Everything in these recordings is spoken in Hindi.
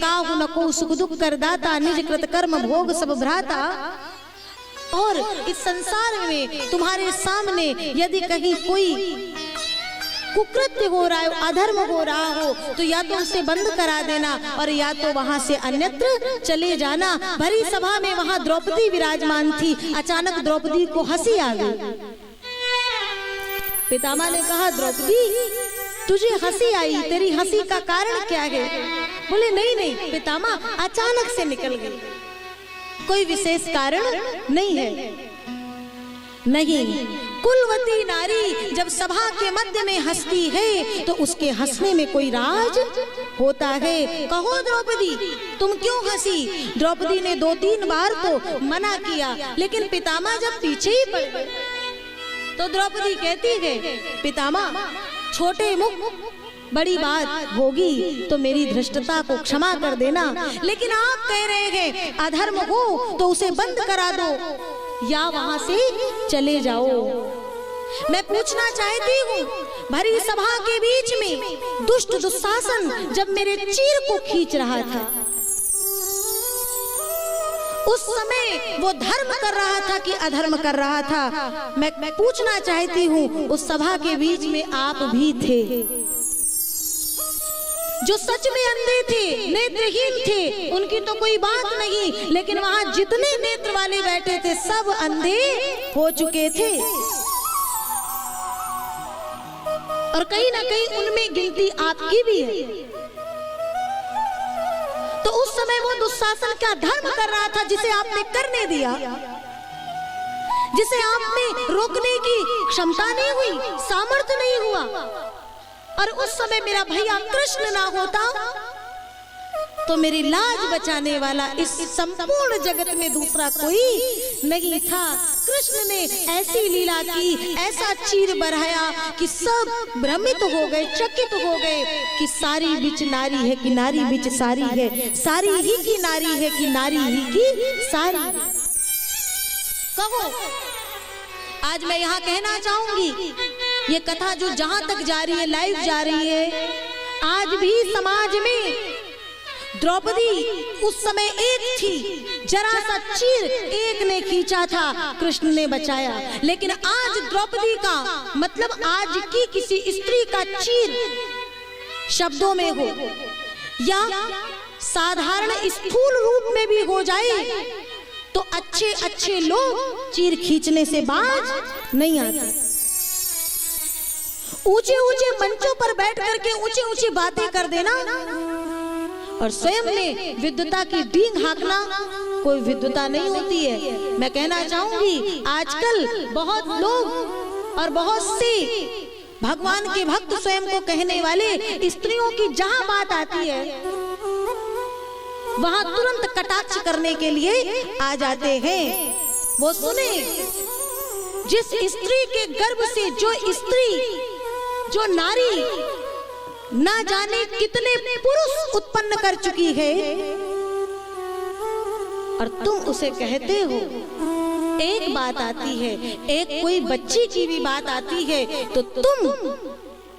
काहु न को सुख दुख कर दाता, निज कृत कर्म भोग सब भ्राता। और इस संसार में तुम्हारे सामने यदि कहीं कोई कुकृत्य हो रहा है, अधर्म हो रहा हो, तो या तो उसे बंद करा देना और या तो वहां से अन्यत्र चले जाना। भरी सभा में वहां द्रौपदी विराजमान थी। अचानक द्रौपदी को हंसी आ गई। पितामह ने कहा, द्रौपदी तुझे हंसी आई, तेरी हंसी का कारण क्या है? बोले नहीं नहीं पितामह, अचानक से निकल गई, कोई विशेष कारण नहीं है। नहीं, कुलवती नारी जब सभा के मध्य में हंसती है तो उसके हंसने में कोई राज होता है। कहो द्रौपदी तुम क्यों हंसी? द्रौपदी ने 2-3 बार तो मना किया, लेकिन पितामह जब पीछे ही पड़ गए तो द्रौपदी कहती है, पितामह छोटे मुख बड़ी बात होगी तो मेरी धृष्टता को क्षमा कर देना, लेकिन आप कह रहे हैं अधर्म हो तो उसे बंद करा दो या वहां से चले जाओ। मैं पूछना चाहती हूँ, भरी सभा के बीच में दुष्ट दुशासन जब मेरे चीर को खींच रहा था, उस समय वो धर्म कर रहा था कि अधर्म कर रहा था? मैं पूछना चाहती हूँ, उस सभा के बीच में आप भी थे। जो सच में अंधे थे, नेत्रहीन थे, उनकी तो कोई बात नहीं, लेकिन वहां जितने नेत्र वाले बैठे थे सब अंधे हो चुके थे और कहीं ना कहीं उनमें गिनती आपकी भी है। तो उस समय वो दुशासन क्या धर्म कर रहा था जिसे आपने करने दिया, जिसे आप में रोकने की क्षमता नहीं हुई, सामर्थ्य नहीं हुआ? और उस समय मेरा भैया कृष्ण ना होता तो मेरी लाज बचाने वाला इस संपूर्ण जगत में दूसरा कोई नहीं था। कृष्ण ने ऐसी लीला की, ऐसा चीर बढ़ाया कि सब भ्रमित हो गए, चकित हो गए कि सारी बिच नारी है कि नारी बिच सारी है, सारी ही की नारी है कि नारी ही की सारी है। कहो, आज मैं यहाँ कहना चाहूंगी, ये कथा जो जहां तक जा रही है, लाइव जा रही है, आज भी समाज में द्रौपदी उस समय एक थी, जरा सा चीर एक ने खींचा था, कृष्ण ने बचाया। लेकिन आज द्रौपदी का मतलब आज की किसी स्त्री का चीर शब्दों में हो या साधारण स्थूल रूप में भी हो जाए तो अच्छे अच्छे लोग चीर खींचने से बाज नहीं आते। ऊंचे ऊंचे मंचों पर बैठ करके ऊंची ऊंची बातें कर देना और स्वयं में विद्वता की डींग हाँकना कोई विद्वता नहीं होती है। मैं कहना चाहूंगी, आजकल बहुत लोग और बहुत से भगवान के भक्त स्वयं को कहने वाले स्त्रियों की जहां बात आती है वहां तुरंत कटाक्ष करने के लिए आ जाते हैं। वो सुने, जिस स्त्री के गर्भ से जो नारी ना जाने कितने पुरुष उत्पन्न कर चुकी है और तुम उसे कहते हो। एक बात आती है, एक कोई बच्ची की भी बात आती है तो तुम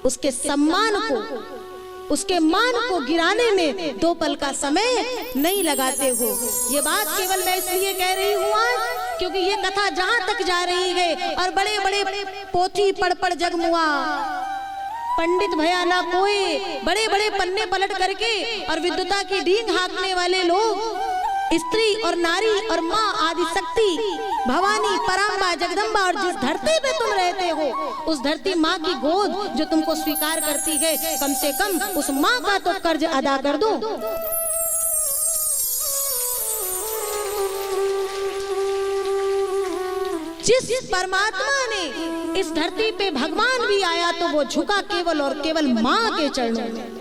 उसके सम्मान को, उसके मान को गिराने में 2 पल का समय नहीं लगाते हो। ये बात केवल मैं इसलिए कह रही हूँ आज क्योंकि ये कथा जहां तक जा रही है और बड़े बड़े पोथी पढ़ जगमुआ पंडित भया ना कोई, बड़े बड़े पन्ने पलट करके और विद्वता की डींग हाँकने वाले लोग स्त्री और नारी और माँ आदि शक्ति भवानी पराम्बा जगदम्बा और जिस धरती पे तुम रहते हो उस धरती माँ की गोद जो तुमको स्वीकार करती है, कम से कम उस माँ का तो कर्ज अदा कर दो। जिस परमात्मा ने इस धरती पे भगवान भी आया तो वो झुका केवल और केवल माँ के चरणों में।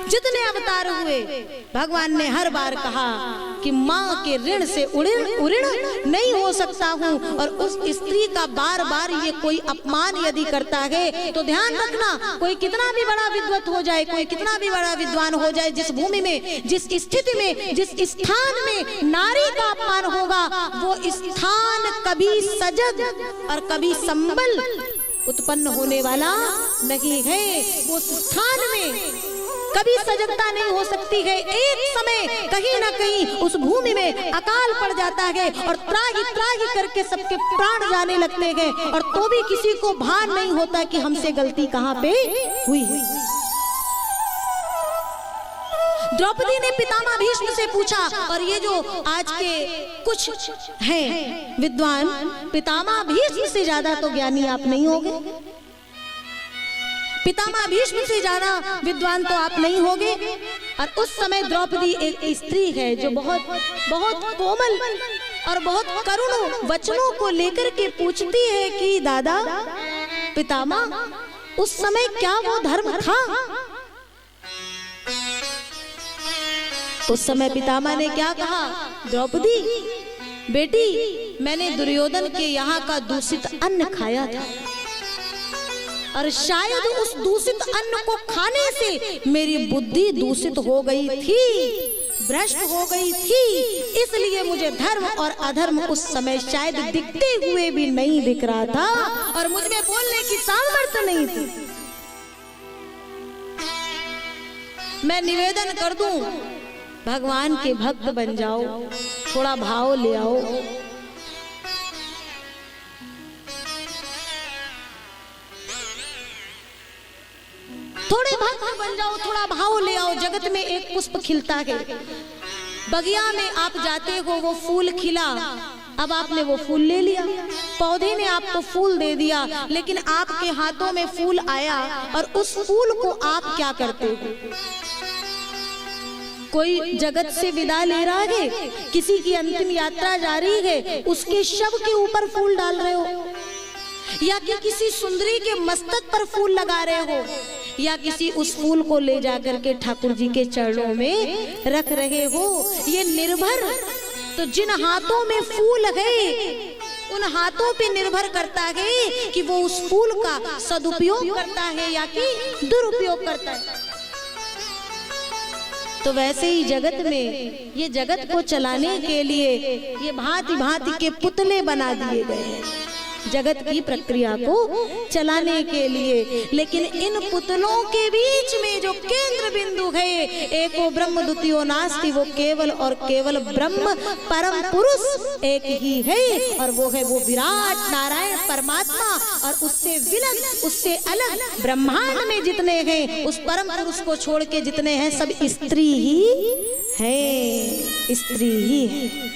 जितने अवतार हुए भगवान ने हर बार कहा कि माँ के ऋण से उऋण नहीं हो सकता हूँ। और उस स्त्री का बार बार ये कोई अपमान यदि करता है तो ध्यान रखना, कोई कितना भी बड़ा विद्वत हो जाए, कोई कितना भी बड़ा विद्वान हो जाए, जिस भूमि में, जिस स्थिति में, जिस स्थान में नारी का अपमान होगा वो स्थान कभी सजग और कभी संबल उत्पन्न होने वाला नहीं है। वो स्थान में कभी सजगता नहीं हो सकती है। में कहीं ना कहीं उस भूमि में अकाल पड़ जाता है और त्राही त्राही करके सबके प्राण जाने लगते हैं, और तो भी किसी को भान नहीं होता कि हमसे गलती कहां पे हुई है। द्रौपदी ने पितामह भीष्म से पूछा, और ये जो आज के कुछ हैं विद्वान, पितामह भीष्म से ज्यादा तो ज्ञानी आप नहीं होगे, पितामह भीष्म से ज्यादा विद्वान तो आप नहीं होगे। और उस समय द्रौपदी एक स्त्री है जो बहुत बहुत कोमल और बहुत करुण वचनों को लेकर के पूछती है कि दादा पितामह, उस समय क्या वो धर्म था? उस समय पितामह ने क्या कहा, द्रौपदी बेटी, मैंने दुर्योधन के यहाँ का दूषित अन्न खाया था, और शायद उस दूषित अन्न को खाने से मेरी बुद्धि दूषित हो गई थी, भ्रष्ट हो गई थी, इसलिए मुझे धर्म और अधर्म उस समय शायद दिखते हुए भी नहीं दिख रहा था, और मुझ में बोलने की सामर्थ्य नहीं थी। मैं निवेदन कर दूं, भगवान के भक्त बन जाओ, थोड़ा भाव ले आओ। थोड़े भक्त बन जाओ, थोड़ा भाव ले आओ। जगत में एक पुष्प खिलता है, बगिया में आप जाते हो, वो फूल खिला, अब आपने वो फूल ले लिया, पौधे ने आपको फूल दे दिया, लेकिन आपके हाथों में फूल आया और उस फूल को आप क्या करते हो? कोई जगत से विदा ले रहा है, किसी की अंतिम यात्रा जारी है, उसके शव के ऊपर फूल डाल रहे हो, या कि किसी सुंदरी के मस्तक पर फूल लगा रहे हो, या किसी उस फूल को ले जाकर के ठाकुर जी के चरणों में रख रहे हो। ये निर्भर तो जिन हाथों में फूल है उन हाथों पे निर्भर करता है कि वो उस फूल का सदुपयोग करता है या कि दुरुपयोग करता है। तो वैसे ही जगत में, ये जगत को चलाने के लिए ये भांति भांति के पुतले बना दिए गए हैं, जगत की प्रक्रिया को चलाने के लिए। लेकिन इन पुतलों के बीच में जो केंद्र बिंदु है, एको ब्रह्म द्वितीयो नास्ति, वो केवल और केवल ब्रह्म परम पुरुष एक ही है, और वो है वो विराट नारायण परमात्मा। और उससे विलग, उससे अलग ब्रह्मांड में जितने हैं, उस परम पुरुष को छोड़ के जितने हैं, सब स्त्री ही है, स्त्री ही है।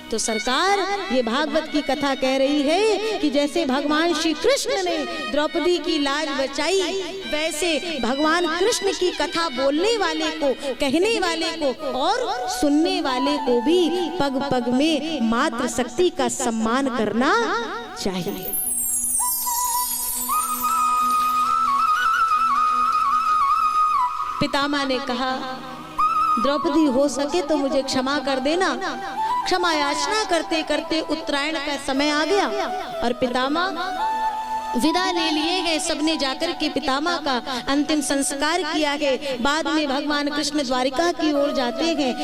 तो सरकार ये भागवत की कथा कह रही है कि जैसे भगवान श्री कृष्ण ने द्रौपदी की लाज बचाई, वैसे भगवान कृष्ण की कथा बोलने वाले को, कहने वाले को और सुनने वाले को भी पग पग में मातृ शक्ति का सम्मान करना चाहिए। पितामह ने कहा, द्रौपदी हो सके तो मुझे क्षमा कर देना। क्षमा याचना करते करते उत्तरायण का समय आ गया और पितामह विदा ले लिए हैं। सबने जाकर के पितामह का अंतिम संस्कार किया है। बाद में भगवान कृष्ण द्वारिका की ओर जाते हैं।